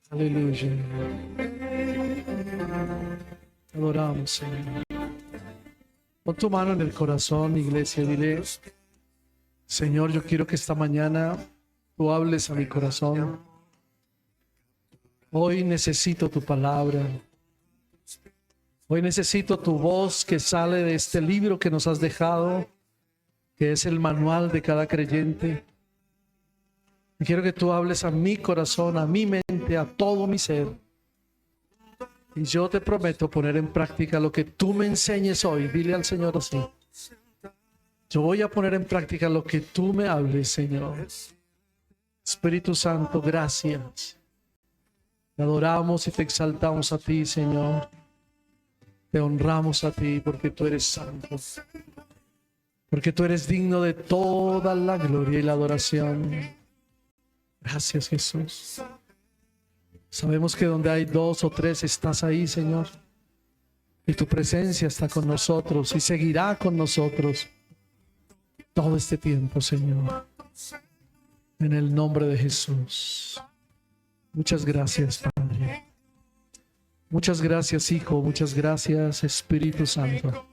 Aleluya. Te adoramos, Señor. Pon tu mano en el corazón, iglesia, y dile: Señor, yo quiero que esta mañana tú hables a mi corazón. Hoy necesito tu palabra. Hoy necesito tu voz que sale de este libro que nos has dejado, que es el manual de cada creyente. Y quiero que tú hables a mi corazón, a mi mente, a todo mi ser. Y yo te prometo poner en práctica lo que tú me enseñes hoy. Dile al Señor así: yo voy a poner en práctica lo que tú me hables, Señor. Espíritu Santo, gracias. Te adoramos y te exaltamos a ti, Señor. Te honramos a ti porque tú eres santo. Porque tú eres digno de toda la gloria y la adoración. Gracias, Jesús. Sabemos que donde hay 2 o 3 estás ahí, Señor. Y tu presencia está con nosotros y seguirá con nosotros todo este tiempo, Señor. En el nombre de Jesús. Muchas gracias, Padre. Muchas gracias, Hijo. Muchas gracias, Espíritu Santo.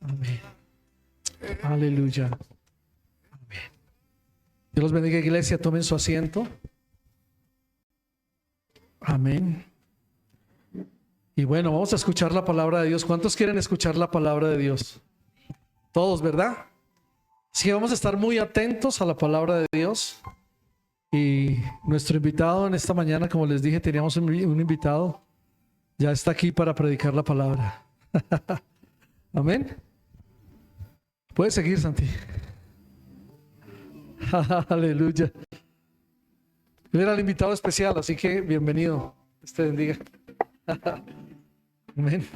Amén. Aleluya. Amén. Dios los bendiga, iglesia. Tomen su asiento. Amén. Y bueno, vamos a escuchar la palabra de Dios. ¿Cuántos quieren escuchar la palabra de Dios? Todos, ¿verdad? Así que vamos a estar muy atentos a la palabra de Dios. Y nuestro invitado en esta mañana, como les dije, teníamos un invitado. Ya está aquí para predicar la palabra. Amén. Puedes seguir, Santi. Aleluya. Él era el invitado especial, así que bienvenido. Dios te bendiga. Amén.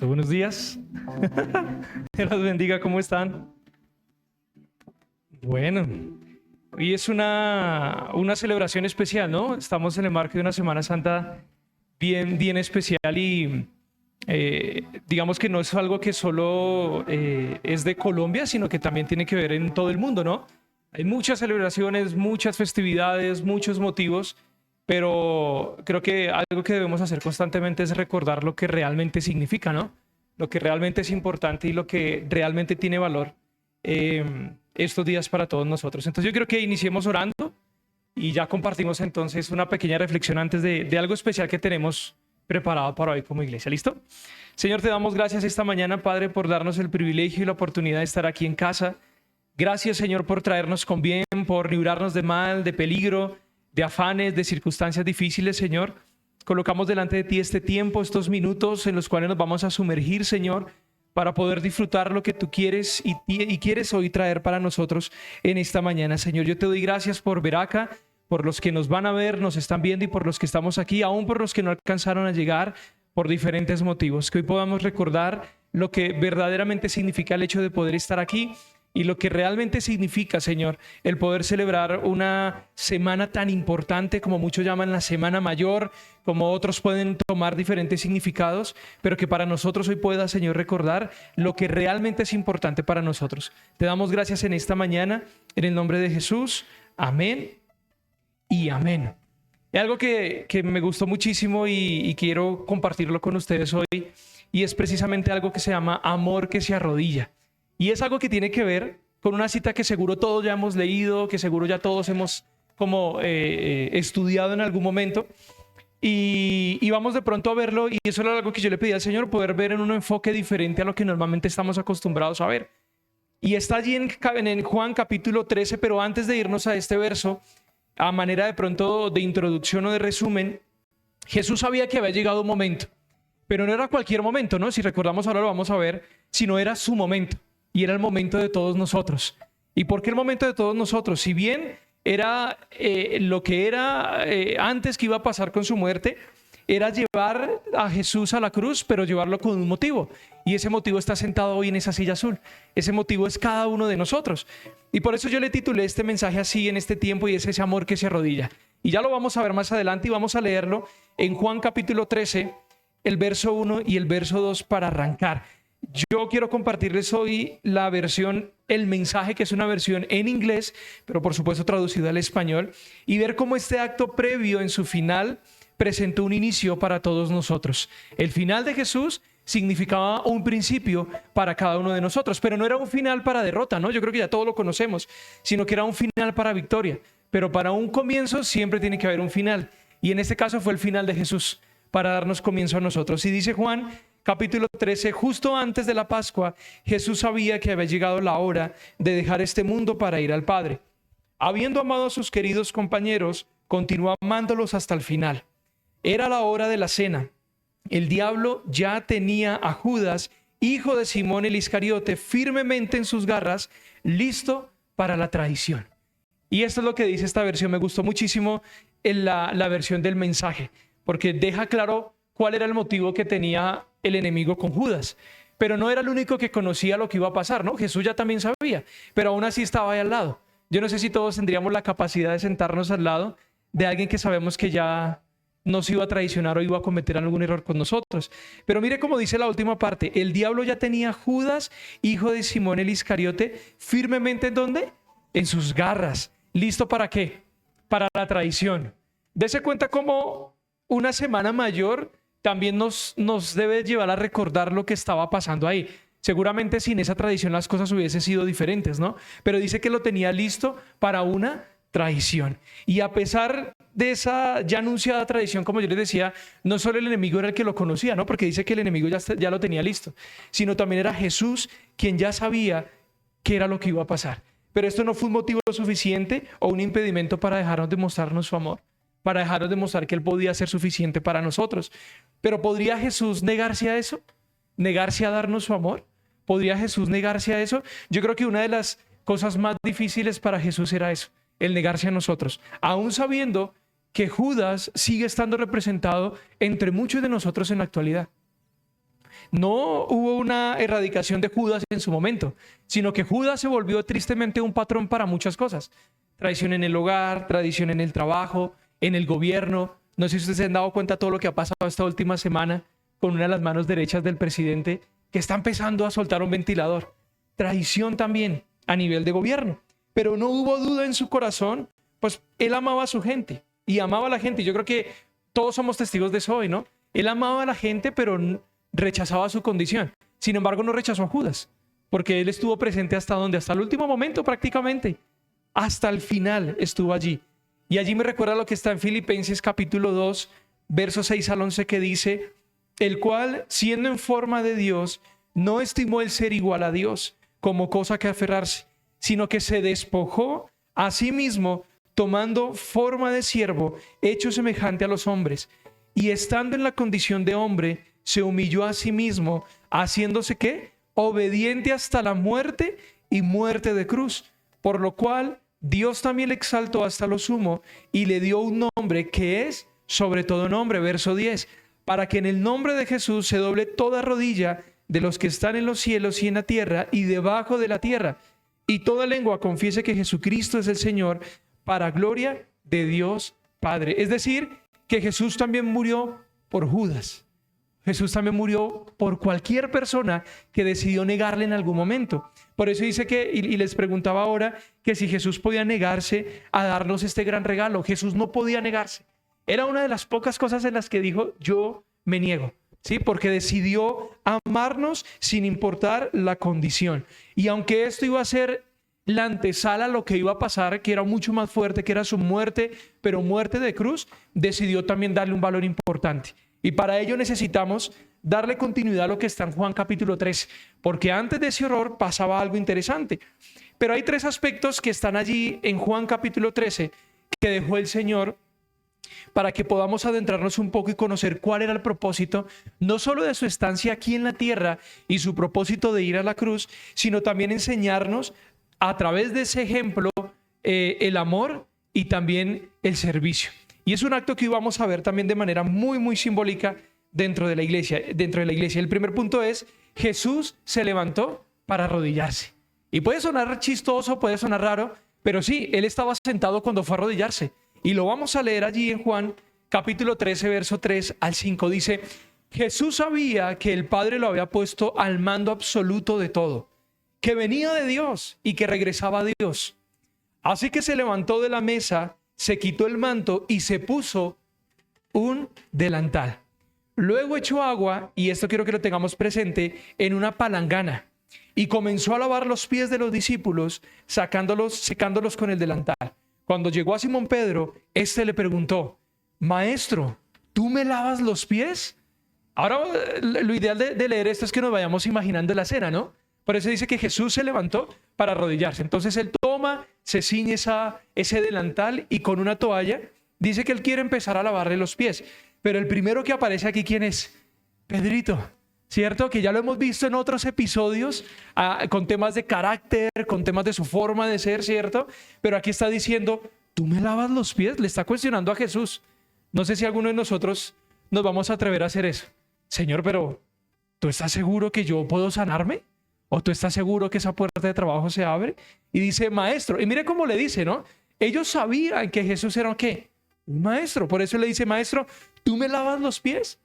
Buenos días. Dios los bendiga, ¿cómo están? Bueno, hoy es una celebración especial, ¿no? Estamos en el marco de una Semana Santa bien especial y digamos que no es algo que solo es de Colombia, sino que también tiene que ver en todo el mundo, ¿no? Hay muchas celebraciones, muchas festividades, muchos motivos, pero creo que algo que debemos hacer constantemente es recordar lo que realmente significa, ¿no? Lo que realmente es importante y lo que realmente tiene valor estos días para todos nosotros. Entonces yo creo que iniciemos orando y ya compartimos entonces una pequeña reflexión antes de algo especial que tenemos preparado para hoy como iglesia. ¿Listo? Señor, te damos gracias esta mañana, Padre, por darnos el privilegio y la oportunidad de estar aquí en casa. Gracias, Señor, por traernos con bien, por librarnos de mal, de peligro, de afanes, de circunstancias difíciles, Señor. Colocamos delante de ti este tiempo, estos minutos en los cuales nos vamos a sumergir, Señor, para poder disfrutar lo que tú quieres y quieres hoy traer para nosotros en esta mañana. Señor, yo te doy gracias por Veraca, por los que nos van a ver, nos están viendo y por los que estamos aquí, aún por los que no alcanzaron a llegar por diferentes motivos. Que hoy podamos recordar lo que verdaderamente significa el hecho de poder estar aquí y lo que realmente significa, Señor, el poder celebrar una semana tan importante como muchos llaman la Semana Mayor, como otros pueden tomar diferentes significados, pero que para nosotros hoy pueda, Señor, recordar lo que realmente es importante para nosotros. Te damos gracias en esta mañana, en el nombre de Jesús. Amén y amén. Es algo que me gustó muchísimo y quiero compartirlo con ustedes hoy, y es precisamente algo que se llama amor que se arrodilla. Y es algo que tiene que ver con una cita que seguro todos ya hemos leído, que seguro ya todos hemos como estudiado en algún momento. Y vamos de pronto a verlo, y eso era algo que yo le pedí al Señor, poder ver en un enfoque diferente a lo que normalmente estamos acostumbrados a ver. Y está allí en Juan capítulo 13, pero antes de irnos a este verso, a manera de pronto de introducción o de resumen, Jesús sabía que había llegado un momento, pero no era cualquier momento, ¿no? Si recordamos, ahora lo vamos a ver, sino era su momento. Y era el momento de todos nosotros. ¿Y por qué el momento de todos nosotros? Si bien era lo que era antes que iba a pasar con su muerte, era llevar a Jesús a la cruz, pero llevarlo con un motivo. Y ese motivo está sentado hoy en esa silla azul. Ese motivo es cada uno de nosotros. Y por eso yo le titulé este mensaje así en este tiempo, y es ese amor que se arrodilla. Y ya lo vamos a ver más adelante, y vamos a leerlo en Juan capítulo 13, el verso 1 y el verso 2 para arrancar. Yo quiero compartirles hoy la versión, el mensaje, que es una versión en inglés, pero por supuesto traducida al español, y ver cómo este acto previo en su final presentó un inicio para todos nosotros. El final de Jesús significaba un principio para cada uno de nosotros, pero no era un final para derrota, ¿no? Yo creo que ya todos lo conocemos, sino que era un final para victoria. Pero para un comienzo siempre tiene que haber un final, y en este caso fue el final de Jesús para darnos comienzo a nosotros. Y dice Juan capítulo 13, justo antes de la Pascua, Jesús sabía que había llegado la hora de dejar este mundo para ir al Padre. Habiendo amado a sus queridos compañeros, continuó amándolos hasta el final. Era la hora de la cena. El diablo ya tenía a Judas, hijo de Simón el Iscariote, firmemente en sus garras, listo para la traición. Y esto es lo que dice esta versión. Me gustó muchísimo la versión del mensaje, porque deja claro cuál era el motivo que tenía el enemigo con Judas. Pero no era el único que conocía lo que iba a pasar, ¿no? Jesús ya también sabía, pero aún así estaba ahí al lado. Yo no sé si todos tendríamos la capacidad de sentarnos al lado de alguien que sabemos que ya nos iba a traicionar o iba a cometer algún error con nosotros. Pero mire cómo dice la última parte. El diablo ya tenía a Judas, hijo de Simón el Iscariote, firmemente ¿en dónde? En sus garras. ¿Listo para qué? Para la traición. Dese cuenta cómo una semana mayor también nos debe llevar a recordar lo que estaba pasando ahí. Seguramente sin esa tradición las cosas hubiesen sido diferentes, ¿no? Pero dice que lo tenía listo para una traición. Y a pesar de esa ya anunciada traición, como yo les decía, no solo el enemigo era el que lo conocía, ¿no? Porque dice que el enemigo ya lo tenía listo, sino también era Jesús quien ya sabía qué era lo que iba a pasar. Pero esto no fue un motivo suficiente o un impedimento para dejarnos de mostrarnos su amor, para dejarnos de mostrar que Él podía ser suficiente para nosotros. Pero ¿podría Jesús negarse a eso? ¿Negarse a darnos su amor? ¿Podría Jesús negarse a eso? Yo creo que una de las cosas más difíciles para Jesús era eso, el negarse a nosotros, aún sabiendo que Judas sigue estando representado entre muchos de nosotros en la actualidad. No hubo una erradicación de Judas en su momento, sino que Judas se volvió tristemente un patrón para muchas cosas. Traición en el hogar, traición en el trabajo, en el gobierno. No sé si ustedes se han dado cuenta de todo lo que ha pasado esta última semana con una de las manos derechas del presidente que está empezando a soltar un ventilador. Traición también a nivel de gobierno. Pero no hubo duda en su corazón, pues él amaba a su gente y amaba a la gente. Yo creo que todos somos testigos de eso hoy, ¿no? Él amaba a la gente, pero rechazaba su condición. Sin embargo, no rechazó a Judas, porque él estuvo presente hasta donde, hasta el último momento prácticamente. Hasta el final estuvo allí. Y allí me recuerda lo que está en Filipenses capítulo 2, versos 6 al 11, que dice: el cual, siendo en forma de Dios, no estimó el ser igual a Dios como cosa que aferrarse, sino que se despojó a sí mismo, tomando forma de siervo, hecho semejante a los hombres, y estando en la condición de hombre, se humilló a sí mismo, haciéndose ¿qué? Obediente hasta la muerte y muerte de cruz, por lo cual Dios también le exaltó hasta lo sumo y le dio un nombre que es sobre todo nombre, verso 10, para que en el nombre de Jesús se doble toda rodilla de los que están en los cielos y en la tierra y debajo de la tierra, y toda lengua confiese que Jesucristo es el Señor, para gloria de Dios Padre. Es decir, que Jesús también murió por Judas. Jesús también murió por cualquier persona que decidió negarle en algún momento. Por eso dice que, y les preguntaba ahora, que si Jesús podía negarse a darnos este gran regalo. Jesús no podía negarse. Era una de las pocas cosas en las que dijo: yo me niego, ¿sí? Porque decidió amarnos sin importar la condición. Y aunque esto iba a ser la antesala a lo que iba a pasar, que era mucho más fuerte, que era su muerte, pero muerte de cruz, decidió también darle un valor importante. Y para ello necesitamos darle continuidad a lo que está en Juan capítulo 3, porque antes de ese horror pasaba algo interesante. Pero hay tres aspectos que están allí en Juan capítulo 13 que dejó el Señor para que podamos adentrarnos un poco y conocer cuál era el propósito, no solo de su estancia aquí en la tierra y su propósito de ir a la cruz, sino también enseñarnos a través de ese ejemplo el amor y también el servicio. Y es un acto que vamos a ver también de manera muy, muy simbólica dentro de la iglesia. El primer punto es: Jesús se levantó para arrodillarse. Y puede sonar chistoso, puede sonar raro, pero sí, Él estaba sentado cuando fue a arrodillarse. Y lo vamos a leer allí en Juan capítulo 13, verso 3 al 5. Dice: Jesús sabía que el Padre lo había puesto al mando absoluto de todo, que venía de Dios y que regresaba a Dios. Así que se levantó de la mesa, se quitó el manto y se puso un delantal. Luego echó agua, y esto quiero que lo tengamos presente, en una palangana, y comenzó a lavar los pies de los discípulos, secándolos con el delantal. Cuando llegó a Simón Pedro, éste le preguntó: Maestro, ¿tú me lavas los pies? Ahora, lo ideal de leer esto es que nos vayamos imaginando la escena, ¿no? Por eso dice que Jesús se levantó para arrodillarse. Entonces él toma, se ciñe ese delantal y con una toalla dice que él quiere empezar a lavarle los pies. Pero el primero que aparece aquí, ¿quién es? Pedrito, ¿cierto? Que ya lo hemos visto en otros episodios con temas de carácter, con temas de su forma de ser, ¿cierto? Pero aquí está diciendo: ¿tú me lavas los pies? Le está cuestionando a Jesús. No sé si alguno de nosotros nos vamos a atrever a hacer eso. Señor, pero ¿tú estás seguro que yo puedo sanarme? ¿O tú estás seguro que esa puerta de trabajo se abre? Y dice: Maestro. Y mire cómo le dice, ¿no? Ellos sabían que Jesús era ¿qué? Un maestro. Por eso le dice: Maestro, ¿tú me lavas los pies?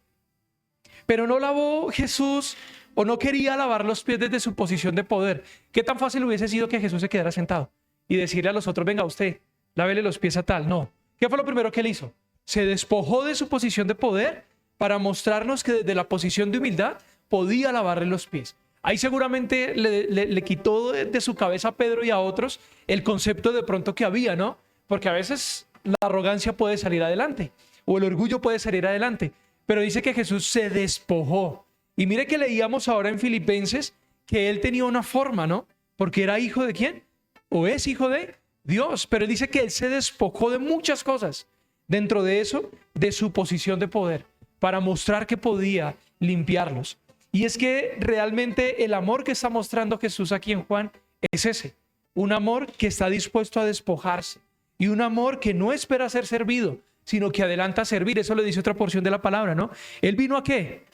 Pero no lavó Jesús, o no quería lavar los pies desde su posición de poder. ¿Qué tan fácil hubiese sido que Jesús se quedara sentado y decirle a los otros: venga usted, lávele los pies a tal? No. ¿Qué fue lo primero que él hizo? Se despojó de su posición de poder para mostrarnos que desde la posición de humildad podía lavarle los pies. Ahí seguramente le quitó de su cabeza a Pedro y a otros el concepto de pronto que había, ¿no? Porque a veces la arrogancia puede salir adelante o el orgullo puede salir adelante. Pero dice que Jesús se despojó. Y mire que leíamos ahora en Filipenses que él tenía una forma, ¿no? Porque era hijo ¿de quién? O es hijo de Dios. Pero él dice que él se despojó de muchas cosas. Dentro de eso, de su posición de poder, para mostrar que podía limpiarlos. Y es que realmente el amor que está mostrando Jesús aquí en Juan es ese. Un amor que está dispuesto a despojarse. Y un amor que no espera ser servido, sino que adelanta a servir. Eso le dice otra porción de la palabra, ¿no? Él vino ¿a qué?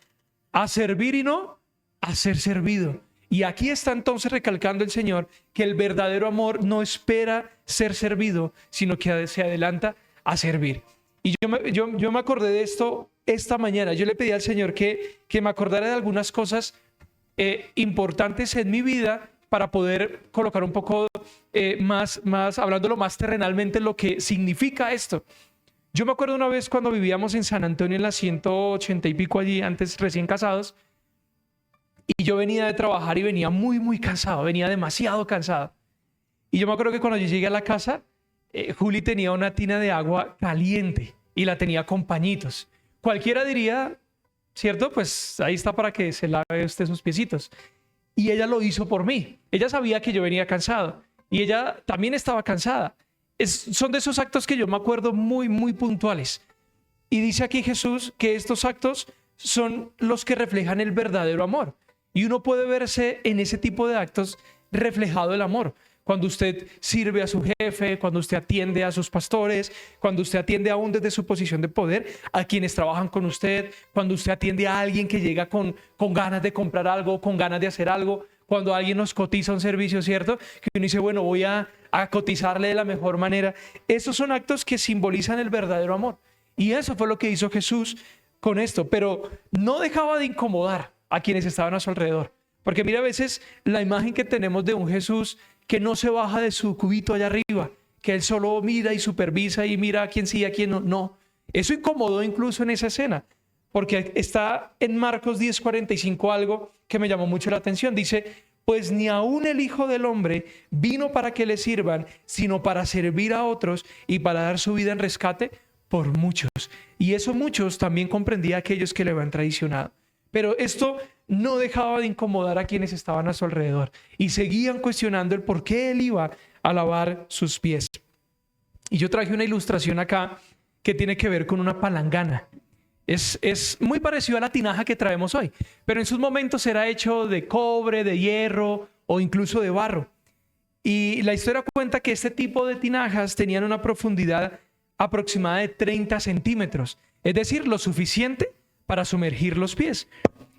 A servir y no a ser servido. Y aquí está entonces recalcando el Señor que el verdadero amor no espera ser servido, sino que se adelanta a servir. Y yo me acordé de esto esta mañana. Yo le pedí al Señor que me acordara de algunas cosas importantes en mi vida para poder colocar un poco más, hablándolo más terrenalmente, lo que significa esto. Yo me acuerdo una vez cuando vivíamos en San Antonio en la 180 y pico allí, antes recién casados, y yo venía de trabajar y venía muy cansado, venía demasiado cansado. Y yo me acuerdo que cuando yo llegué a la casa, Juli tenía una tina de agua caliente y la tenía con pañitos. Cualquiera diría, ¿cierto? Pues ahí está para que se lave usted sus piecitos. Y ella lo hizo por mí. Ella sabía que yo venía cansado y ella también estaba cansada. Son de esos actos que yo me acuerdo muy puntuales. Y dice aquí Jesús que estos actos son los que reflejan el verdadero amor. Y uno puede verse en ese tipo de actos reflejado el amor. Cuando usted sirve a su jefe, cuando usted atiende a sus pastores, cuando usted atiende aún desde su posición de poder a quienes trabajan con usted, cuando usted atiende a alguien que llega con ganas de comprar algo, con ganas de hacer algo, cuando alguien nos cotiza un servicio, ¿cierto? Que uno dice, bueno, voy a cotizarle de la mejor manera. Esos son actos que simbolizan el verdadero amor. Y eso fue lo que hizo Jesús con esto, pero no dejaba de incomodar a quienes estaban a su alrededor. Porque mira, a veces la imagen que tenemos de un Jesús que no se baja de su cubito allá arriba, que él solo mira y supervisa y mira a quién sí y a quién no. No, eso incomodó incluso en esa escena, porque está en Marcos 10:45 algo que me llamó mucho la atención. Dice, pues ni aún el Hijo del Hombre vino para que le sirvan, sino para servir a otros y para dar su vida en rescate por muchos. Y eso muchos también comprendía a aquellos que le habían traicionado. Pero esto no dejaba de incomodar a quienes estaban a su alrededor y seguían cuestionando el por qué él iba a lavar sus pies. Y yo traje una ilustración acá que tiene que ver con una palangana. Es muy parecido a la tinaja que traemos hoy, pero en sus momentos era hecho de cobre, de hierro o incluso de barro. Y la historia cuenta que este tipo de tinajas tenían una profundidad aproximada de 30 centímetros, es decir, lo suficiente para sumergir los pies.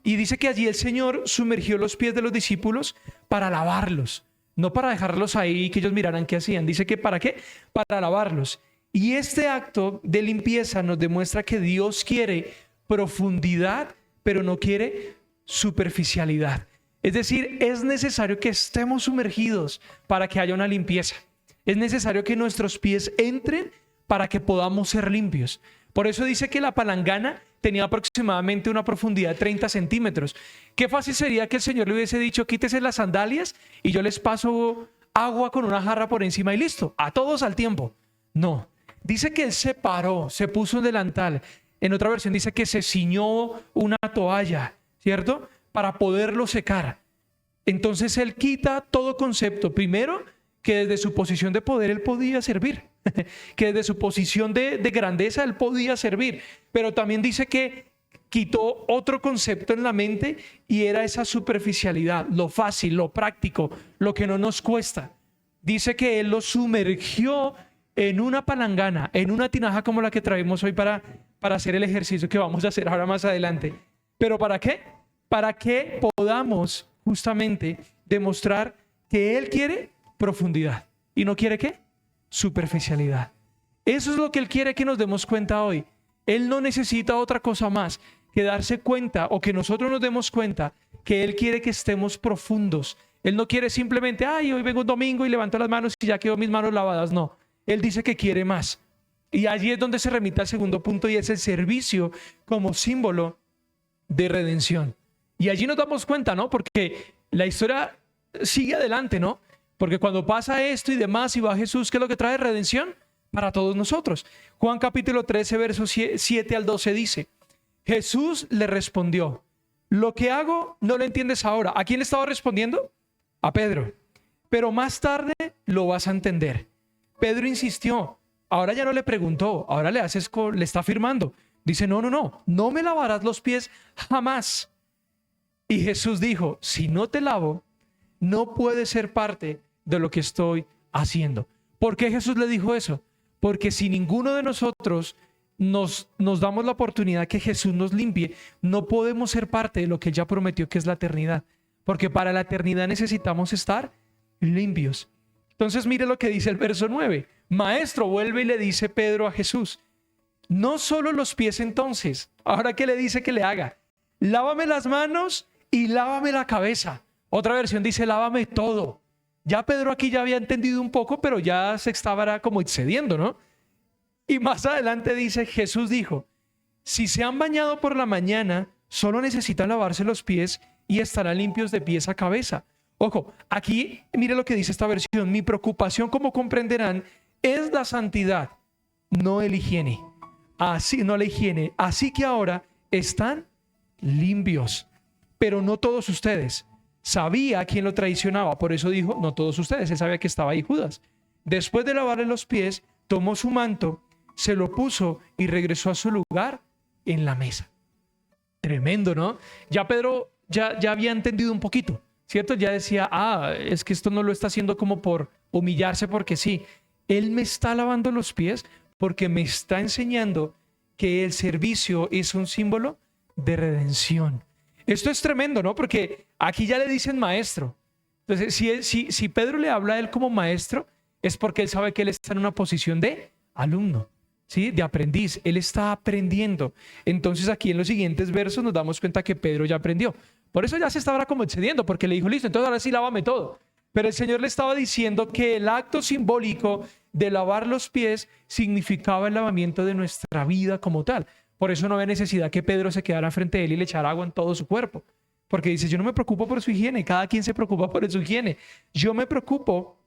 Y dice que allí el Señor sumergió los pies de los discípulos para lavarlos, no para dejarlos ahí y que ellos miraran qué hacían. Dice que ¿para qué? Para lavarlos. Y este acto de limpieza nos demuestra que Dios quiere profundidad pero no quiere superficialidad. Es decir, es necesario que estemos sumergidos para que haya una limpieza. Es necesario que nuestros pies entren para que podamos ser limpios. Por eso dice que la palangana tenía aproximadamente una profundidad de 30 centímetros. Qué fácil sería que el Señor le hubiese dicho: quítese las sandalias y yo les paso agua con una jarra por encima y listo, a todos al tiempo. No, dice que Él se paró, se puso un delantal. En otra versión dice que se ciñó una toalla, ¿cierto? Para poderlo secar. Entonces Él quita todo concepto. Primero, que desde su posición de poder Él podía servir. Que desde su posición de grandeza Él podía servir. Pero también dice que quitó otro concepto en la mente, y era esa superficialidad, lo fácil, lo práctico, lo que no nos cuesta. Dice que Él lo sumergió en una palangana, en una tinaja como la que traemos hoy para hacer el ejercicio que vamos a hacer ahora más adelante. ¿Pero para qué? Para que podamos justamente demostrar que Él quiere profundidad y no quiere ¿qué? Superficialidad. Eso es lo que Él quiere que nos demos cuenta hoy. Él no necesita otra cosa más que darse cuenta, o que nosotros nos demos cuenta, que Él quiere que estemos profundos. Él no quiere simplemente: ay, hoy vengo un domingo y levanto las manos y ya quedó mis manos lavadas. No, Él dice que quiere más. Y allí es donde se remite al segundo punto, y es el servicio como símbolo de redención. Y allí nos damos cuenta, ¿no? Porque la historia sigue adelante, ¿no? Porque cuando pasa esto y demás y va Jesús, ¿qué es lo que trae? Redención para todos nosotros. Juan capítulo 13, versos 7 al 12 dice: Jesús le respondió: lo que hago no lo entiendes ahora. ¿A quién le estaba respondiendo? A Pedro. Pero más tarde lo vas a entender. Pedro insistió. Ahora ya no le preguntó, ahora le está afirmando. Dice: no me lavarás los pies jamás. Y Jesús dijo: si no te lavo, no puedes ser parte de lo que estoy haciendo. ¿Por qué Jesús le dijo eso? Porque si ninguno de nosotros nos damos la oportunidad que Jesús nos limpie, no podemos ser parte de lo que Él ya prometió, que es la eternidad. Porque para la eternidad necesitamos estar limpios. Entonces mire lo que dice el verso 9. Maestro, vuelve y le dice Pedro a Jesús: no solo los pies entonces. Ahora, ¿qué le dice que le haga? Lávame las manos y lávame la cabeza. Otra versión dice: lávame todo. Ya Pedro aquí ya había entendido un poco, pero ya se estaba como excediendo, ¿no? Y más adelante dice: Jesús dijo: si se han bañado por la mañana, solo necesitan lavarse los pies y estarán limpios de pies a cabeza. Ojo, aquí mire lo que dice esta versión: mi preocupación, como comprenderán, es la santidad, no el higiene. No la higiene. Así que ahora están limpios, pero no todos ustedes. Sabía quién lo traicionaba, por eso dijo: no todos ustedes. Él sabía que estaba ahí Judas. Después de lavarle los pies, tomó su manto, se lo puso y regresó a su lugar en la mesa. Tremendo, ¿no? Ya Pedro ya había entendido un poquito, ¿cierto? Ya decía: es que esto no lo está haciendo como por humillarse, porque sí. Él me está lavando los pies porque me está enseñando que el servicio es un símbolo de redención. Esto es tremendo, ¿no? Porque aquí ya le dicen maestro. Entonces, si Pedro le habla a él como maestro, es porque él sabe que él está en una posición de alumno, ¿sí? De aprendiz. Él está aprendiendo. Entonces, aquí en los siguientes versos nos damos cuenta que Pedro ya aprendió. Por eso ya se estaba como excediendo, porque le dijo: listo, entonces ahora sí lávame todo. Pero el Señor le estaba diciendo que el acto simbólico de lavar los pies significaba el lavamiento de nuestra vida como tal. Por eso no había necesidad que Pedro se quedara frente a él y le echara agua en todo su cuerpo. Porque dice: yo no me preocupo por su higiene, cada quien se preocupa por su higiene. Yo me preocupo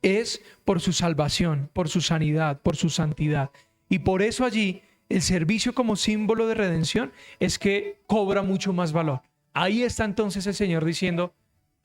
es por su salvación, por su sanidad, por su santidad. Y por eso allí el servicio como símbolo de redención es que cobra mucho más valor. Ahí está entonces el Señor diciendo: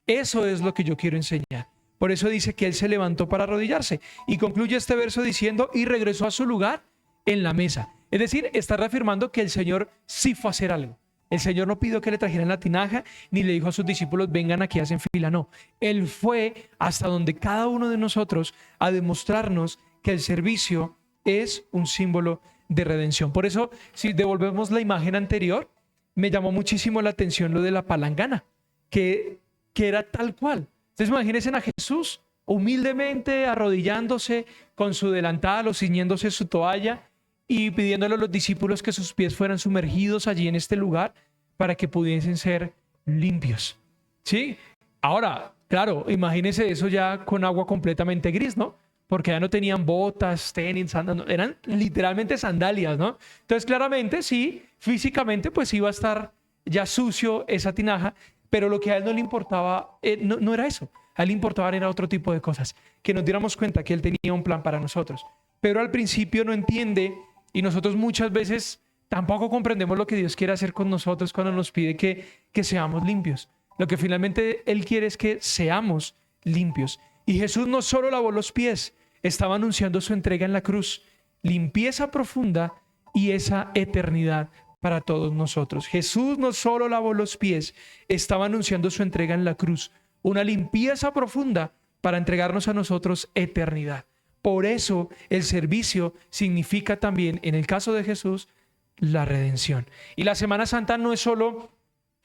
eso es lo que yo quiero enseñar. Por eso dice que Él se levantó para arrodillarse. Y concluye este verso diciendo: y regresó a su lugar en la mesa. Es decir, está reafirmando que el Señor sí fue a hacer algo. El Señor no pidió que le trajeran la tinaja, ni le dijo a sus discípulos: vengan aquí, hacen fila. No, Él fue hasta donde cada uno de nosotros a demostrarnos que el servicio es un símbolo de redención. Por eso, si devolvemos la imagen anterior, me llamó muchísimo la atención lo de la palangana, que era tal cual. Entonces imagínense a Jesús humildemente arrodillándose con su delantal o ciñéndose su toalla y pidiéndole a los discípulos que sus pies fueran sumergidos allí en este lugar para que pudiesen ser limpios. ¿Sí? Ahora, claro, imagínense eso ya con agua completamente gris, ¿no? Porque ya no tenían botas, tenis, sandalias, eran literalmente sandalias, ¿no? Entonces, claramente, sí, físicamente, pues iba a estar ya sucio esa tinaja, pero lo que a él no le importaba no era eso. A él le importaba era otro tipo de cosas, que nos diéramos cuenta que él tenía un plan para nosotros. Pero al principio no entiende, y nosotros muchas veces tampoco comprendemos lo que Dios quiere hacer con nosotros cuando nos pide que seamos limpios. Lo que finalmente Él quiere es que seamos limpios. Y Jesús no solo lavó los pies, estaba anunciando su entrega en la cruz, limpieza profunda y esa eternidad para todos nosotros. Jesús no solo lavó los pies, estaba anunciando su entrega en la cruz, una limpieza profunda para entregarnos a nosotros eternidad. Por eso el servicio significa también, en el caso de Jesús, la redención. Y la Semana Santa no es solo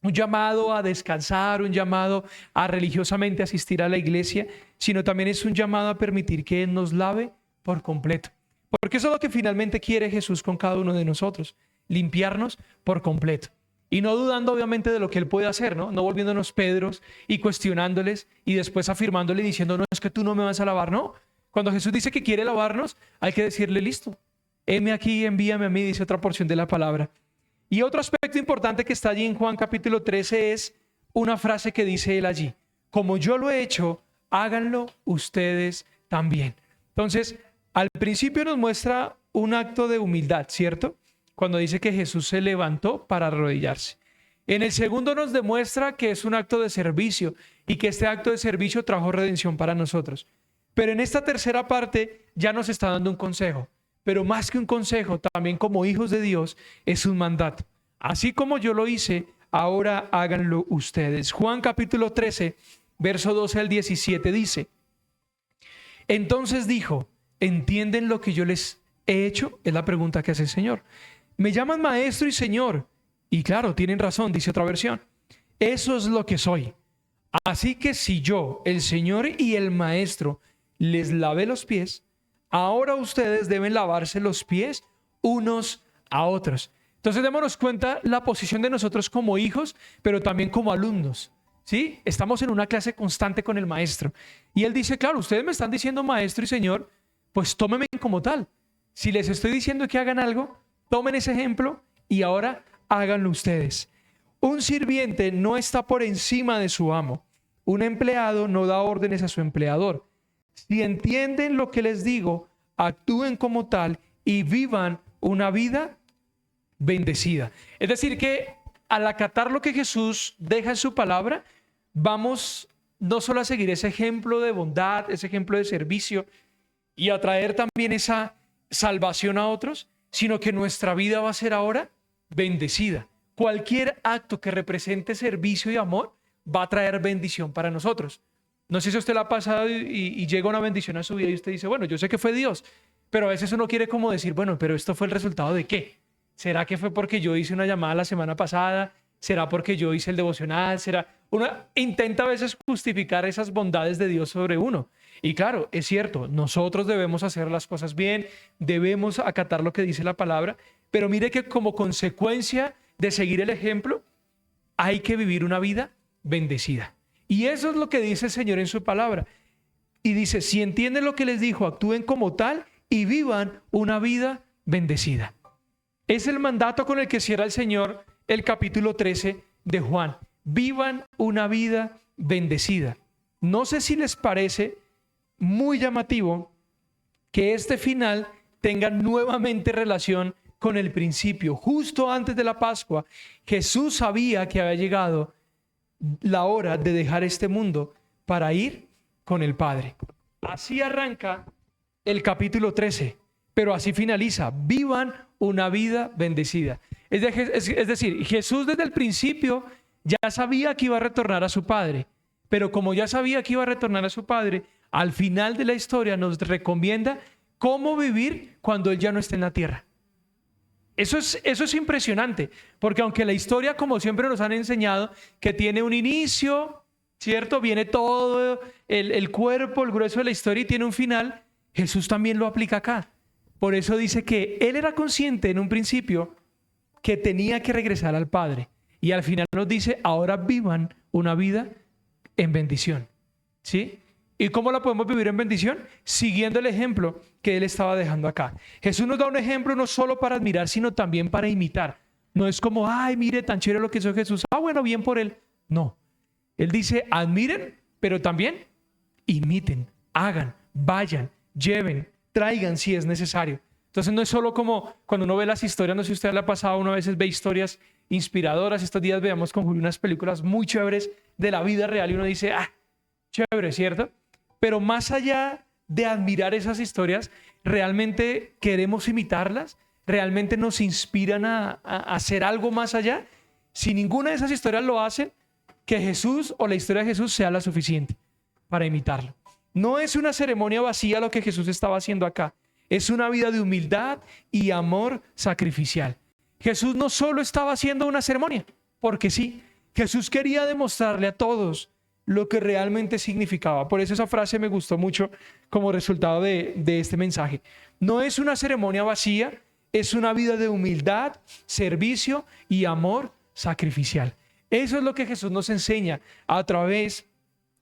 un llamado a descansar, un llamado a religiosamente asistir a la iglesia, sino también es un llamado a permitir que Él nos lave por completo. Porque eso es lo que finalmente quiere Jesús con cada uno de nosotros, limpiarnos por completo. Y no dudando obviamente de lo que Él puede hacer, ¿no? No volviéndonos Pedros y cuestionándoles y después afirmándole y diciendo, no, es que tú no me vas a lavar, no. Cuando Jesús dice que quiere lavarnos, hay que decirle, listo, heme aquí, envíame a mí, dice otra porción de la palabra. Y otro aspecto importante que está allí en Juan capítulo 13 es una frase que dice él allí: como yo lo he hecho, háganlo ustedes también. Entonces, al principio nos muestra un acto de humildad, ¿cierto? Cuando dice que Jesús se levantó para arrodillarse. En el segundo nos demuestra que es un acto de servicio y que este acto de servicio trajo redención para nosotros. Pero en esta tercera parte ya nos está dando un consejo. Pero más que un consejo, también como hijos de Dios, es un mandato. Así como yo lo hice, ahora háganlo ustedes. Juan capítulo 13, verso 12 al 17 dice: entonces dijo, ¿entienden lo que yo les he hecho? Es la pregunta que hace el Señor. Me llaman maestro y Señor. Y claro, tienen razón, dice otra versión. Eso es lo que soy. Así que si yo, el Señor y el maestro, les lavé los pies, ahora ustedes deben lavarse los pies unos a otros. Entonces démonos cuenta la posición de nosotros como hijos, pero también como alumnos, ¿sí? Estamos en una clase constante con el maestro. Y él dice, claro, ustedes me están diciendo maestro y Señor, pues tómenme como tal. Si les estoy diciendo que hagan algo, tomen ese ejemplo y ahora háganlo ustedes. Un sirviente no está por encima de su amo. Un empleado no da órdenes a su empleador. Si entienden lo que les digo, actúen como tal y vivan una vida bendecida. Es decir, que al acatar lo que Jesús deja en su palabra, vamos no solo a seguir ese ejemplo de bondad, ese ejemplo de servicio y a traer también esa salvación a otros, sino que nuestra vida va a ser ahora bendecida. Cualquier acto que represente servicio y amor va a traer bendición para nosotros. No sé si a usted le ha pasado y llega una bendición a su vida y usted dice, bueno, yo sé que fue Dios, pero a veces uno quiere como decir, bueno, pero esto fue el resultado ¿de qué? ¿Será que fue porque yo hice una llamada la semana pasada? ¿Será porque yo hice el devocional? ¿Será? Uno intenta a veces justificar esas bondades de Dios sobre uno. Y claro, es cierto, nosotros debemos hacer las cosas bien, debemos acatar lo que dice la palabra, pero mire que como consecuencia de seguir el ejemplo, hay que vivir una vida bendecida. Y eso es lo que dice el Señor en su palabra. Y dice, si entienden lo que les dijo, actúen como tal y vivan una vida bendecida. Es el mandato con el que cierra el Señor el capítulo 13 de Juan. Vivan una vida bendecida. No sé si les parece muy llamativo que este final tenga nuevamente relación con el principio. Justo antes de la Pascua, Jesús sabía que había llegado la hora de dejar este mundo para ir con el Padre. Así arranca el capítulo 13, pero así finaliza. Vivan una vida bendecida. Es decir, Jesús desde el principio ya sabía que iba a retornar a su Padre, pero como ya sabía que iba a retornar a su Padre, al final de la historia nos recomienda cómo vivir cuando Él ya no esté en la tierra. Eso es impresionante, porque aunque la historia, como siempre nos han enseñado, que tiene un inicio, ¿cierto? Viene todo el cuerpo, el grueso de la historia y tiene un final, Jesús también lo aplica acá. Por eso dice que Él era consciente en un principio que tenía que regresar al Padre Y al final nos dice, ahora vivan una vida en bendición. ¿Sí? ¿Y cómo la podemos vivir en bendición? Siguiendo el ejemplo que él estaba dejando acá. Jesús nos da un ejemplo no solo para admirar, sino también para imitar. No es como, ay, mire, tan chévere lo que hizo Jesús. Ah, bueno, bien por él. No. Él dice, admiren, pero también imiten, hagan, vayan, lleven, traigan si es necesario. Entonces no es solo como cuando uno ve las historias, no sé si a usted le ha pasado, uno a veces ve historias inspiradoras. Estos días veamos con Julio unas películas muy chéveres de la vida real y uno dice, ah, chévere, ¿cierto? Pero más allá de admirar esas historias, ¿realmente queremos imitarlas? ¿Realmente nos inspiran a hacer algo más allá? Si ninguna de esas historias lo hacen, que Jesús o la historia de Jesús sea la suficiente para imitarlo. No es una ceremonia vacía lo que Jesús estaba haciendo acá. Es una vida de humildad y amor sacrificial. Jesús no solo estaba haciendo una ceremonia, porque sí, Jesús quería demostrarle a todos lo que realmente significaba. Por eso esa frase me gustó mucho como resultado de este mensaje. No es una ceremonia vacía, es una vida de humildad, servicio y amor sacrificial. Eso es lo que Jesús nos enseña a través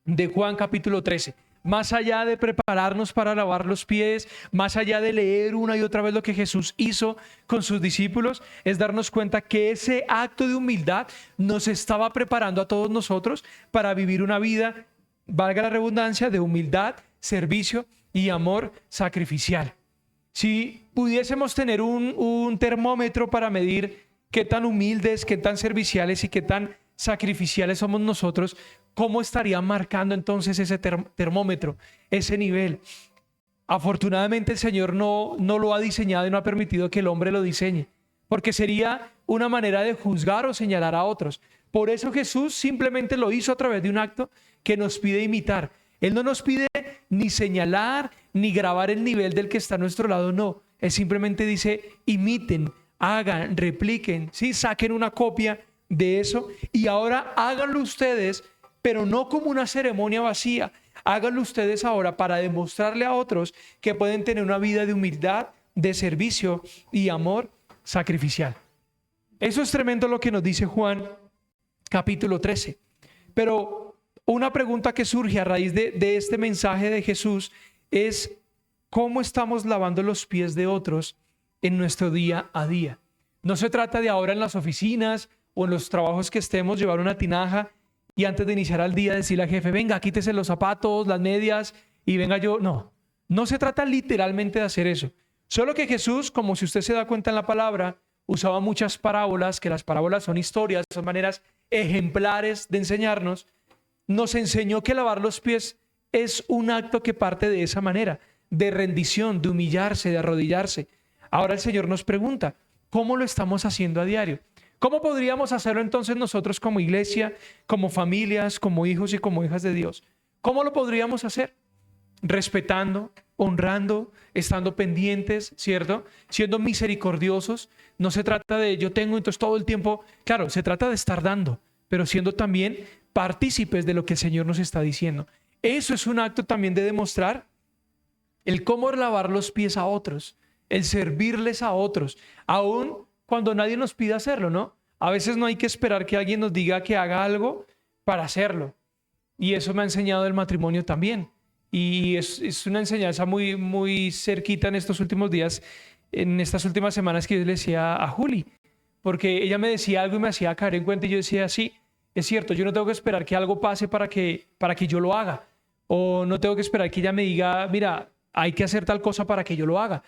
de Juan capítulo 13. Más allá de prepararnos para lavar los pies, más allá de leer una y otra vez lo que Jesús hizo con sus discípulos, es darnos cuenta que ese acto de humildad nos estaba preparando a todos nosotros para vivir una vida, valga la redundancia, de humildad, servicio y amor sacrificial. Si pudiésemos tener un termómetro para medir qué tan humildes, qué tan serviciales y qué tan sacrificiales somos nosotros, ¿cómo estaría marcando entonces ese termómetro, ese nivel? Afortunadamente el Señor no lo ha diseñado y no ha permitido que el hombre lo diseñe, porque sería una manera de juzgar o señalar a otros. Por eso Jesús simplemente lo hizo a través de un acto que nos pide imitar. Él no nos pide ni señalar ni grabar el nivel del que está a nuestro lado, no. Él simplemente dice, imiten, hagan, repliquen, ¿sí? Saquen una copia de eso y ahora háganlo ustedes, pero no como una ceremonia vacía. Háganlo ustedes ahora para demostrarle a otros que pueden tener una vida de humildad, de servicio y amor sacrificial. Eso es tremendo lo que nos dice Juan capítulo 13. Pero una pregunta que surge a raíz de este mensaje de Jesús es ¿cómo estamos lavando los pies de otros en nuestro día a día? No se trata de ahora en las oficinas o en los trabajos que estemos llevar una tinaja y antes de iniciar el día decirle al jefe, venga, quítese los zapatos, las medias y venga yo. No se trata literalmente de hacer eso. Solo que Jesús, como si usted se da cuenta en la palabra, usaba muchas parábolas, que las parábolas son historias, son maneras ejemplares de enseñarnos. Nos enseñó que lavar los pies es un acto que parte de esa manera, de rendición, de humillarse, de arrodillarse. Ahora el Señor nos pregunta, ¿cómo lo estamos haciendo a diario? ¿Cómo podríamos hacerlo entonces nosotros como iglesia, como familias, como hijos y como hijas de Dios? ¿Cómo lo podríamos hacer? Respetando, honrando, estando pendientes, ¿cierto? Siendo misericordiosos. No se trata de yo tengo entonces todo el tiempo. Claro, se trata de estar dando, pero siendo también partícipes de lo que el Señor nos está diciendo. Eso es un acto también de demostrar el cómo lavar los pies a otros, el servirles a otros, aún cuando nadie nos pide hacerlo, ¿no? A veces no hay que esperar que alguien nos diga que haga algo para hacerlo. Y eso me ha enseñado el matrimonio también. Y es una enseñanza muy, muy cerquita en estos últimos días, en estas últimas semanas que yo le decía a Juli. Porque ella me decía algo y me hacía caer en cuenta y yo decía, sí, es cierto, yo no tengo que esperar que algo pase para que yo lo haga. O no tengo que esperar que ella me diga, mira, hay que hacer tal cosa para que yo lo haga.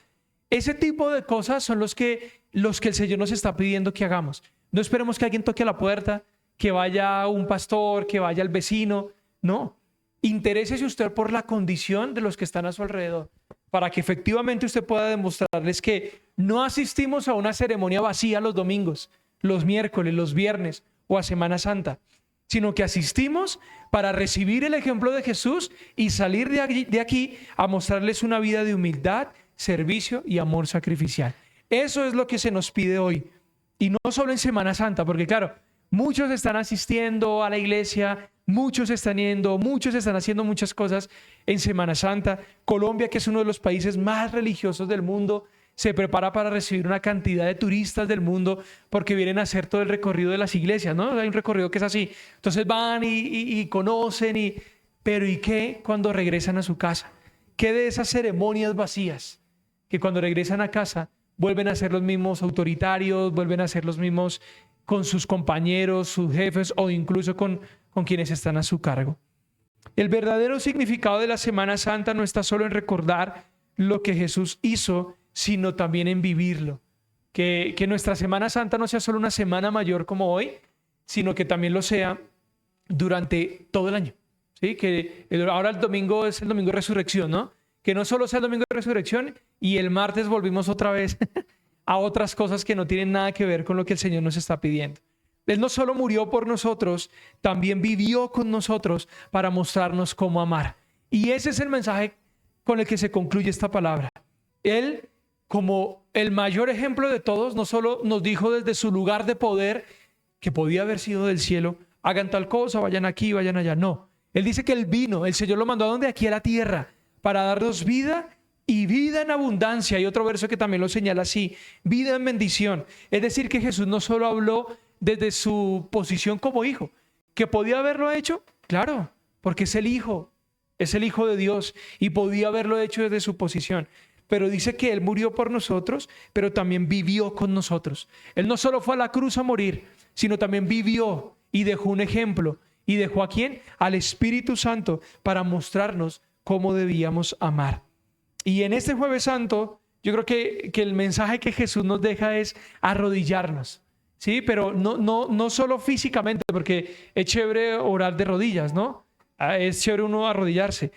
Ese tipo de cosas son los que el Señor nos está pidiendo que hagamos. No esperemos que alguien toque a la puerta, que vaya un pastor, que vaya el vecino. No. Interésese usted por la condición de los que están a su alrededor, para que efectivamente usted pueda demostrarles que no asistimos a una ceremonia vacía los domingos, los miércoles, los viernes o a Semana Santa, sino que asistimos para recibir el ejemplo de Jesús y salir de aquí a mostrarles una vida de humildad, servicio y amor sacrificial. Eso es lo que se nos pide hoy. Y no solo en Semana Santa, porque claro, muchos están asistiendo a la iglesia, muchos están yendo, muchos están haciendo muchas cosas en Semana Santa. Colombia, que es uno de los países más religiosos del mundo, se prepara para recibir una cantidad de turistas del mundo porque vienen a hacer todo el recorrido de las iglesias, ¿no? Hay un recorrido que es así. Entonces van y conocen, pero ¿y qué cuando regresan a su casa? ¿Qué de esas ceremonias vacías? Que cuando regresan a casa vuelven a ser los mismos autoritarios, vuelven a ser los mismos con sus compañeros, sus jefes o incluso con quienes están a su cargo. El verdadero significado de la Semana Santa no está solo en recordar lo que Jesús hizo, sino también en vivirlo. Que nuestra Semana Santa no sea solo una semana mayor como hoy, sino que también lo sea durante todo el año. ¿Sí? Que ahora el domingo es el domingo de resurrección, ¿no? Que no solo sea el domingo de resurrección y el martes volvimos otra vez a otras cosas que no tienen nada que ver con lo que el Señor nos está pidiendo. Él no solo murió por nosotros, también vivió con nosotros para mostrarnos cómo amar. Y ese es el mensaje con el que se concluye esta palabra. Él, como el mayor ejemplo de todos, no solo nos dijo desde su lugar de poder, que podía haber sido del cielo, hagan tal cosa, vayan aquí, vayan allá. No, Él dice que Él vino, el Señor lo mandó a donde, aquí a la tierra, para darnos vida y vida en abundancia. Hay otro verso que también lo señala así, vida en bendición. Es decir, que Jesús no solo habló desde su posición como hijo, que podía haberlo hecho, claro, porque es el hijo de Dios y podía haberlo hecho desde su posición. Pero dice que Él murió por nosotros, pero también vivió con nosotros. Él no solo fue a la cruz a morir, sino también vivió y dejó un ejemplo. ¿Y dejó a quién? Al Espíritu Santo para mostrarnos cómo debíamos amar. Y en este Jueves Santo, yo creo que el mensaje que Jesús nos deja es arrodillarnos. Sí, pero no solo físicamente, porque es chévere orar de rodillas, ¿no? Es chévere uno arrodillarse.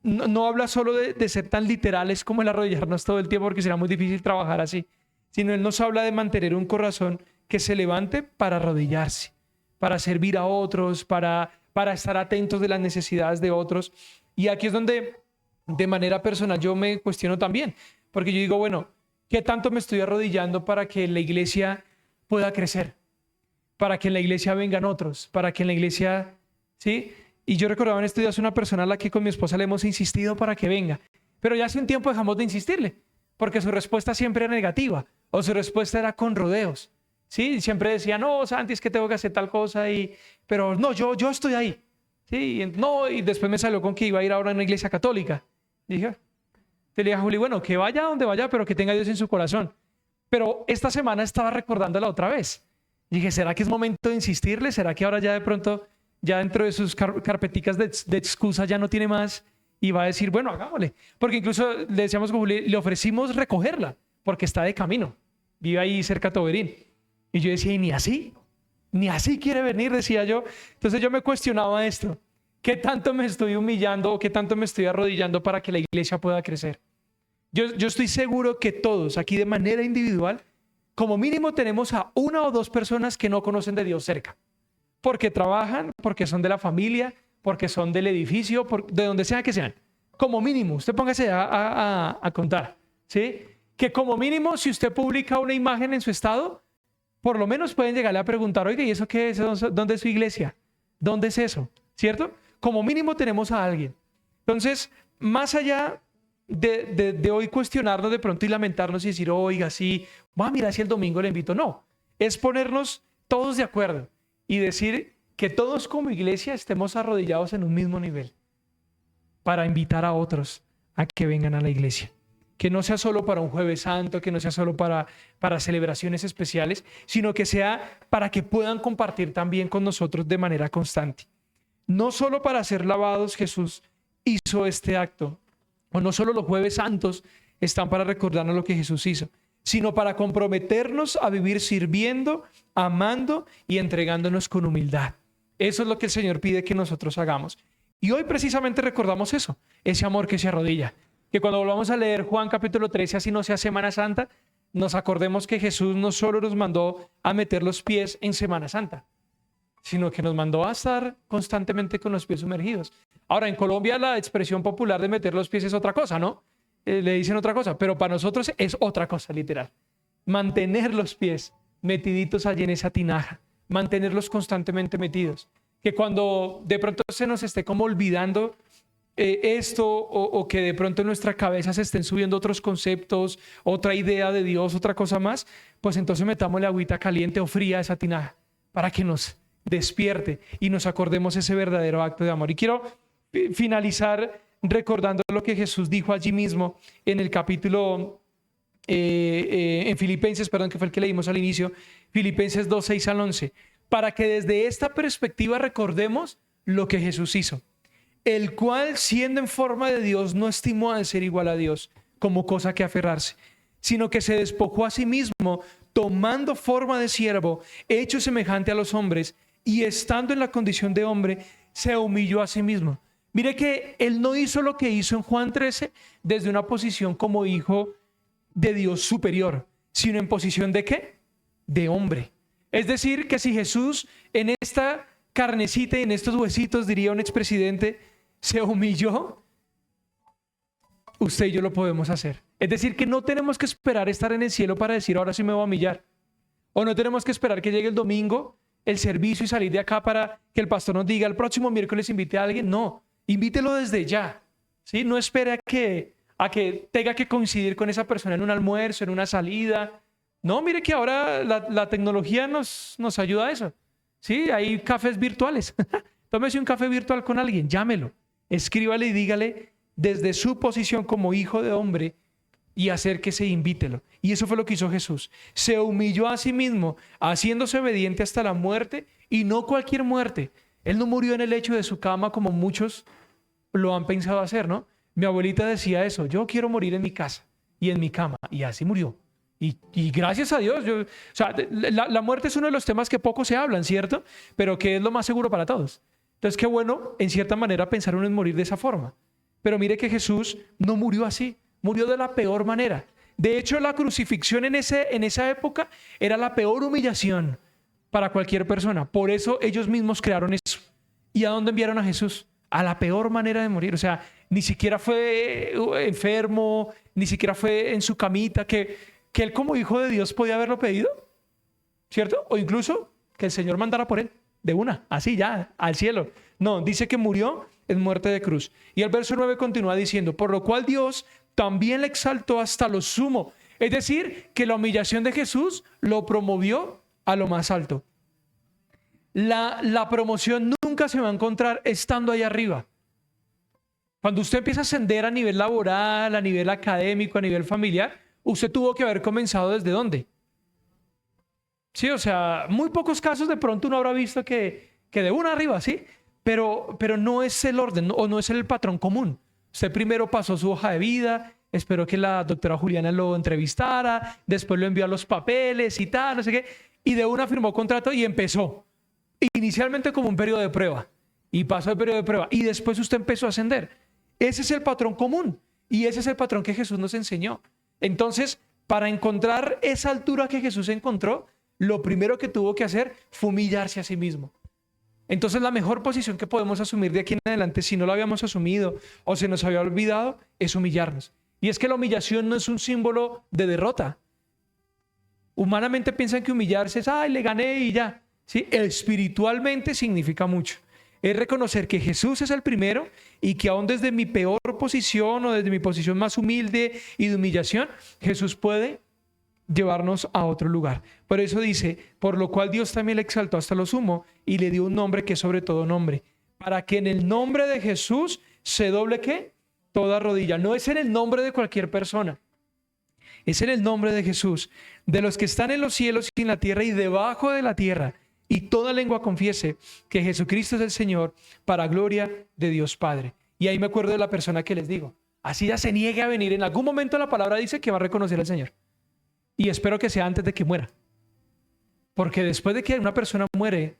No habla solo de ser tan literales como el arrodillarnos todo el tiempo, porque será muy difícil trabajar así, sino Él nos habla de mantener un corazón que se levante para arrodillarse, para servir a otros, para estar atentos de las necesidades de otros. Y aquí es donde de manera personal yo me cuestiono también, porque yo digo, bueno, ¿qué tanto me estoy arrodillando para que la iglesia pueda crecer? Para que en la iglesia vengan otros, para que en la iglesia, ¿sí? Y yo recordaba en estos días una persona a la que con mi esposa le hemos insistido para que venga, pero ya hace un tiempo dejamos de insistirle, porque su respuesta siempre era negativa, o su respuesta era con rodeos, ¿sí? Siempre decía, no, Santi, es que tengo que hacer tal cosa, pero no, yo estoy ahí, ¿sí? Y después me salió con que iba a ir ahora a una iglesia católica. Y dije, te le dije a Juli, bueno, que vaya donde vaya, pero que tenga a Dios en su corazón. Pero esta semana estaba recordándola otra vez. Dije, ¿será que es momento de insistirle? ¿Será que ahora ya de pronto, ya dentro de sus carpeticas de excusas ya no tiene más? Y va a decir, bueno, hagámosle. Porque incluso le decíamos a Juli, le ofrecimos recogerla, porque está de camino. Vive ahí cerca de Toberín. Y yo decía, ¿y ni así quiere venir? Decía yo. Entonces yo me cuestionaba esto. ¿Qué tanto me estoy humillando o qué tanto me estoy arrodillando para que la iglesia pueda crecer? Yo estoy seguro que todos aquí de manera individual, como mínimo tenemos a una o dos personas que no conocen de Dios cerca. Porque trabajan, porque son de la familia, porque son del edificio, de donde sea que sean. Como mínimo, usted póngase a contar, ¿sí? Que como mínimo, si usted publica una imagen en su estado, por lo menos pueden llegarle a preguntar, oiga, ¿y eso qué es? ¿Dónde es su iglesia? ¿Dónde es eso? ¿Cierto? Como mínimo tenemos a alguien. Entonces, más allá de hoy cuestionarnos de pronto y lamentarnos y decir, oiga, sí, mira si el domingo le invito. No, es ponernos todos de acuerdo y decir que todos como iglesia estemos arrodillados en un mismo nivel para invitar a otros a que vengan a la iglesia. Que no sea solo para un Jueves Santo, que no sea solo para celebraciones especiales, sino que sea para que puedan compartir también con nosotros de manera constante. No solo para ser lavados Jesús hizo este acto, o no solo los Jueves Santos están para recordarnos lo que Jesús hizo, sino para comprometernos a vivir sirviendo, amando y entregándonos con humildad. Eso es lo que el Señor pide que nosotros hagamos. Y hoy precisamente recordamos eso, ese amor que se arrodilla. Que cuando volvamos a leer Juan capítulo 13, así no sea Semana Santa, nos acordemos que Jesús no solo nos mandó a meter los pies en Semana Santa, sino que nos mandó a estar constantemente con los pies sumergidos. Ahora, en Colombia la expresión popular de meter los pies es otra cosa, ¿no? Le dicen otra cosa, pero para nosotros es otra cosa, literal. Mantener los pies metiditos allí en esa tinaja, mantenerlos constantemente metidos. Que cuando de pronto se nos esté como olvidando esto o que de pronto en nuestra cabeza se estén subiendo otros conceptos, otra idea de Dios, otra cosa más, pues entonces metámosle agüita caliente o fría a esa tinaja para que nos despierte y nos acordemos ese verdadero acto de amor. Y quiero finalizar recordando lo que Jesús dijo allí mismo en el capítulo, en Filipenses, perdón, que fue el que leímos al inicio, Filipenses 2, 6 al 11, para que desde esta perspectiva recordemos lo que Jesús hizo, el cual siendo en forma de Dios no estimó al ser igual a Dios como cosa que aferrarse, sino que se despojó a sí mismo, tomando forma de siervo, hecho semejante a los hombres, y estando en la condición de hombre, se humilló a sí mismo. Mire que él no hizo lo que hizo en Juan 13 desde una posición como hijo de Dios superior, sino en posición de ¿qué? De hombre. Es decir, que si Jesús en esta carnecita y en estos huesitos, diría un expresidente, se humilló, usted y yo lo podemos hacer. Es decir, que no tenemos que esperar estar en el cielo para decir ahora sí me voy a humillar. O no tenemos que esperar que llegue el domingo, el servicio y salir de acá para que el pastor nos diga el próximo miércoles invite a alguien. No, invítelo desde ya. ¿Sí? No espere a que tenga que coincidir con esa persona en un almuerzo, en una salida. No, mire que ahora la tecnología nos ayuda a eso. Sí, hay cafés virtuales. Tómese un café virtual con alguien, llámelo, escríbale y dígale desde su posición como hijo de hombre y acérquese e invítelo. Y eso fue lo que hizo Jesús. Se humilló a sí mismo, haciéndose obediente hasta la muerte, y no cualquier muerte. Él no murió en el lecho de su cama como muchos lo han pensado hacer, ¿no? Mi abuelita decía eso, yo quiero morir en mi casa y en mi cama, y así murió. Y gracias a Dios, la muerte es uno de los temas que poco se hablan, ¿cierto? Pero que es lo más seguro para todos. Entonces, qué bueno, en cierta manera, pensar uno en morir de esa forma. Pero mire que Jesús no murió así, murió de la peor manera. De hecho, la crucifixión en esa época era la peor humillación para cualquier persona. Por eso ellos mismos crearon eso. ¿Y a dónde enviaron a Jesús? A la peor manera de morir. O sea, ni siquiera fue enfermo, ni siquiera fue en su camita, que él como hijo de Dios podía haberlo pedido, ¿cierto? O incluso que el Señor mandara por él, de una, así ya, al cielo. No, dice que murió en muerte de cruz. Y el verso 9 continúa diciendo, por lo cual Dios también le exaltó hasta lo sumo. Es decir, que la humillación de Jesús lo promovió a lo más alto. La promoción nunca se va a encontrar estando ahí arriba. Cuando usted empieza a ascender a nivel laboral, a nivel académico, a nivel familiar, usted tuvo que haber comenzado ¿desde dónde? Sí, o sea, muy pocos casos de pronto uno habrá visto que de una arriba, sí, pero no es el orden o no es el patrón común. Usted primero pasó su hoja de vida, esperó que la doctora Juliana lo entrevistara, después lo envió a los papeles y tal, no sé qué, y de una firmó contrato y empezó. Inicialmente como un periodo de prueba, y pasó el periodo de prueba, y después usted empezó a ascender. Ese es el patrón común, y ese es el patrón que Jesús nos enseñó. Entonces, para encontrar esa altura que Jesús encontró, lo primero que tuvo que hacer fue humillarse a sí mismo. Entonces, la mejor posición que podemos asumir de aquí en adelante, si no lo habíamos asumido o se nos había olvidado, es humillarnos. Y es que la humillación no es un símbolo de derrota. Humanamente piensan que humillarse es, ay, le gané y ya. ¿Sí? Espiritualmente significa mucho. Es reconocer que Jesús es el primero y que aún desde mi peor posición o desde mi posición más humilde y de humillación, Jesús puede llevarnos a otro lugar. Por eso dice, por lo cual Dios también le exaltó hasta lo sumo y le dio un nombre que es sobre todo nombre, para que en el nombre de Jesús se doble ¿qué? Toda rodilla. No es en el nombre de cualquier persona, es en el nombre de Jesús, de los que están en los cielos y en la tierra y debajo de la tierra, y toda lengua confiese que Jesucristo es el Señor, para gloria de Dios Padre. Y ahí me acuerdo de la persona que les digo, así ya se niegue a venir, en algún momento la palabra dice que va a reconocer al Señor. Y espero que sea antes de que muera. Porque después de que una persona muere,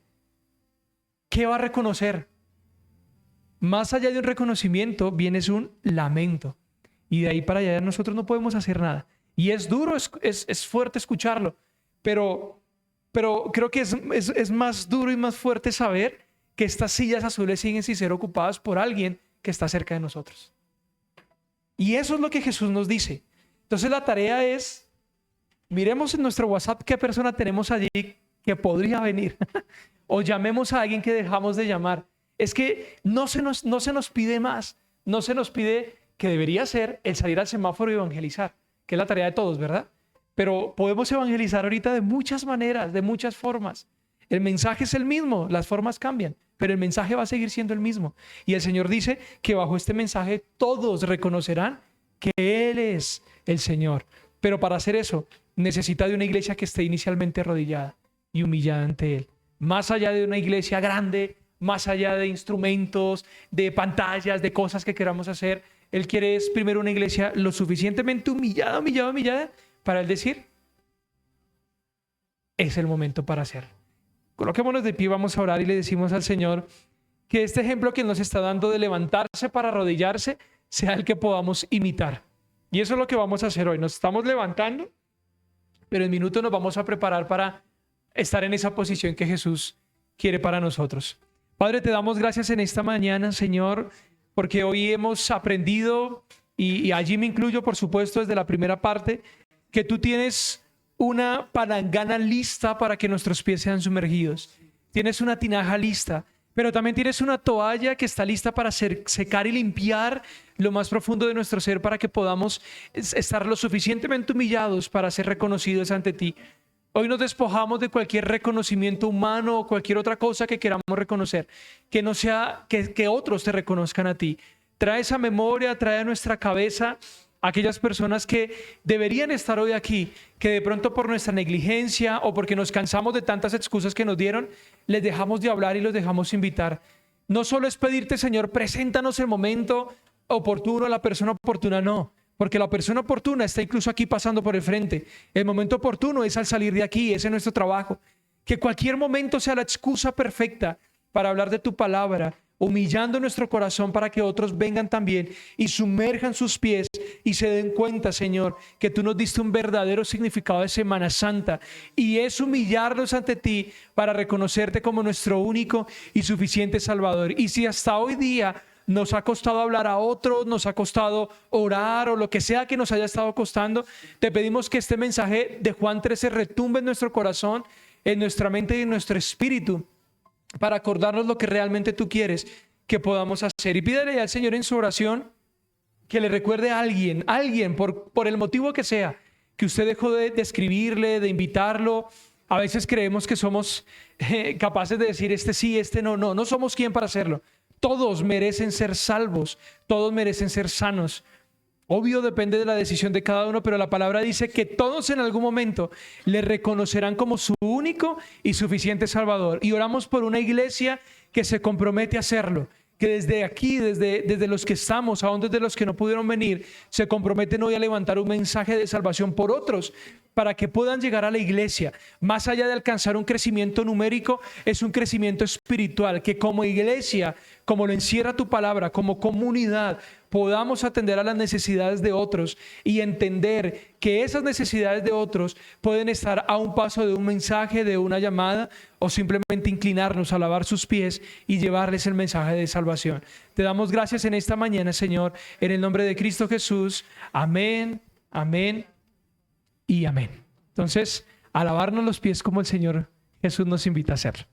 ¿qué va a reconocer? Más allá de un reconocimiento, viene un lamento. Y de ahí para allá nosotros no podemos hacer nada. Y es duro, es fuerte escucharlo. Pero creo que es más duro y más fuerte saber que estas sillas azules siguen sin ser ocupadas por alguien que está cerca de nosotros. Y eso es lo que Jesús nos dice. Entonces la tarea es, miremos en nuestro WhatsApp qué persona tenemos allí que podría venir. O llamemos a alguien que dejamos de llamar. Es que no se nos pide más. no se nos pide, que debería ser, el salir al semáforo y evangelizar, que es la tarea de todos, ¿verdad? Pero podemos evangelizar ahorita de muchas maneras, de muchas formas. El mensaje es el mismo, las formas cambian, pero el mensaje va a seguir siendo el mismo. Y el Señor dice que bajo este mensaje todos reconocerán que Él es el Señor. Pero para hacer eso, necesita de una iglesia que esté inicialmente arrodillada y humillada ante Él. Más allá de una iglesia grande, más allá de instrumentos, de pantallas, de cosas que queramos hacer, Él quiere es primero una iglesia lo suficientemente humillada para Él decir, es el momento para hacer. Coloquémonos de pie, vamos a orar y le decimos al Señor que este ejemplo que nos está dando de levantarse para arrodillarse sea el que podamos imitar. Y eso es lo que vamos a hacer hoy. Nos estamos levantando, pero en minutos nos vamos a preparar para estar en esa posición que Jesús quiere para nosotros. Padre, te damos gracias en esta mañana, Señor, porque hoy hemos aprendido, y allí me incluyo, por supuesto, desde la primera parte, que tú tienes una palangana lista para que nuestros pies sean sumergidos. Tienes una tinaja lista, pero también tienes una toalla que está lista para secar y limpiar lo más profundo de nuestro ser para que podamos estar lo suficientemente humillados para ser reconocidos ante ti. Hoy nos despojamos de cualquier reconocimiento humano o cualquier otra cosa que queramos reconocer, que no sea que otros te reconozcan a ti. Trae esa memoria, trae a nuestra cabeza aquellas personas que deberían estar hoy aquí, que de pronto por nuestra negligencia o porque nos cansamos de tantas excusas que nos dieron, les dejamos de hablar y los dejamos invitar. No solo es pedirte, Señor, preséntanos el momento oportuno, la persona oportuna, no. Porque la persona oportuna está incluso aquí pasando por el frente. El momento oportuno es al salir de aquí, ese es nuestro trabajo. Que cualquier momento sea la excusa perfecta para hablar de tu palabra, humillando nuestro corazón para que otros vengan también y sumerjan sus pies y se den cuenta, Señor, que tú nos diste un verdadero significado de Semana Santa y es humillarnos ante ti para reconocerte como nuestro único y suficiente Salvador. Y si hasta hoy día nos ha costado hablar a otros, nos ha costado orar o lo que sea que nos haya estado costando, te pedimos que este mensaje de Juan 13 retumbe en nuestro corazón, en nuestra mente y en nuestro espíritu, para acordarnos lo que realmente tú quieres que podamos hacer. Y pídele al Señor en su oración que le recuerde a alguien por el motivo que sea, que usted dejó de escribirle, de invitarlo. A veces creemos que somos capaces de decir este sí, este no. No somos quien para hacerlo. Todos merecen ser salvos, todos merecen ser sanos. Obvio, depende de la decisión de cada uno, pero la palabra dice que todos en algún momento le reconocerán como su único y suficiente Salvador. Y oramos por una iglesia que se compromete a hacerlo, que desde aquí, desde los que estamos, aún desde los que no pudieron venir, se comprometen hoy a levantar un mensaje de salvación por otros, para que puedan llegar a la iglesia. Más allá de alcanzar un crecimiento numérico, es un crecimiento espiritual, que como iglesia, como lo encierra tu palabra, como comunidad, podamos atender a las necesidades de otros y entender que esas necesidades de otros pueden estar a un paso de un mensaje, de una llamada, o simplemente inclinarnos a lavar sus pies y llevarles el mensaje de salvación. Te damos gracias en esta mañana, Señor, en el nombre de Cristo Jesús. Amén, amén y amén. Entonces, a lavarnos los pies como el Señor Jesús nos invita a hacerlo.